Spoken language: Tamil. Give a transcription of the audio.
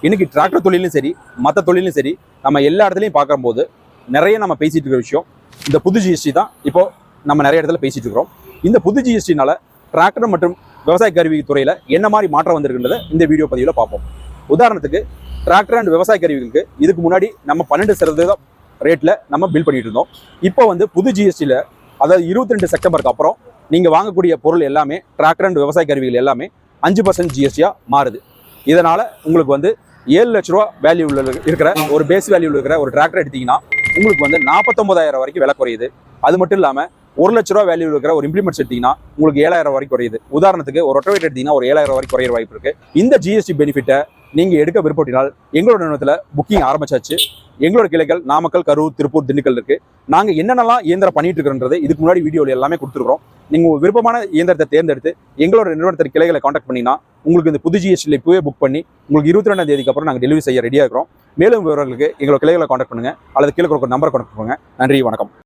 இன்னைக்கு டிராக்டர் தொழிலும் சரி மற்ற தொழிலும் சரி நம்ம எல்லா இடத்துலையும் பார்க்கும்போது நிறைய நம்ம பேசிட்டு இருக்கிற விஷயம் இந்த புது ஜிஎஸ்டி தான். இப்போ நம்ம நிறைய இடத்துல பேசிட்டு இருக்கிறோம். இந்த புது ஜிஎஸ்டினால டிராக்டர் மற்றும் விவசாய கருவி துறையில் என்ன மாதிரி மாற்றம் வந்திருக்குன்றதை இந்த வீடியோ பதிவில் பார்ப்போம். உதாரணத்துக்கு டிராக்டர் அண்ட் விவசாய கருவிகளுக்கு இதுக்கு முன்னாடி நம்ம 12% ரேட்டில் நம்ம பில் பண்ணிட்டு இருந்தோம். இப்போ வந்து புது ஜிஎஸ்டியில், அதாவது 22 செப்டம்பருக்கு அப்புறம் நீங்கள் வாங்கக்கூடிய பொருள் எல்லாமே டிராக்டர் அண்ட் விவசாய கருவிகள் எல்லாமே 5% ஜிஎஸ்டியாக மாறுது. இதனால் உங்களுக்கு வந்து 7 லட்ச ரூபா வேல்யூ இருக்கிற ஒரு பேஸ் வேல்யூவில் இருக்கிற ஒரு டிராக்டர் எடுத்தீங்கன்னா உங்களுக்கு வந்து 49,000 வரைக்கும் விலை குறையுது. அது மட்டும் இல்லாமல் 1 லட்ச ரூபா வேல்யூ இருக்கிற ஒரு இம்ப்ளிமெண்ட்ஸ் எடுத்தீங்கன்னா உங்களுக்கு 7,000 வரைக்கும் குறையுது. உதாரணத்துக்கு ஒரு ரொட்டவேட்டர் எடுத்தீங்கன்னா ஒரு 7,000 வரைக்கும் குறையிற வாய்ப்பு இருக்கு. இந்த ஜிஎஸ்டி பெனிஃபிட்டை நீங்கள் எடுக்க விருப்பப்பட்டால் எங்களோட நிறுவனத்தில் புக்கிங் ஆரம்பிச்சாச்சு. எங்களோட கிளைகள் நாமக்கல், கரூர், திருப்பூர், திண்டுக்கல் இருக்கு. நாங்கள் என்னென்னலாம் இயந்திரம் பண்ணிட்டு இருக்கிறோன்றது இதுக்கு முன்னாடி வீடியோவில் எல்லாமே கொடுத்துருக்கோம். நீங்கள் விருப்பமான இயந்திரத்தை தேர்ந்தெடுத்து எங்களோட நிறுவனத்தின் கிளைகளை காண்டாக்ட் பண்ணிங்கன்னா உங்களுக்கு இந்த புது ஜிஎஸ்டியில் இப்போவே புக் பண்ணி உங்களுக்கு 22ஆம் தேதிக்கு அப்புறம் நாங்கள் டெலிவரி செய்ய ரெடியாக இருக்கிறோம். மேலும் விவரங்களுக்கு எங்களோட கிளைகளை காண்டாக்ட் பண்ணுங்க அல்லது கீழே கொடுக்குற நம்பரை காண்டாக்ட் பண்ணுங்க. நன்றி, வணக்கம்.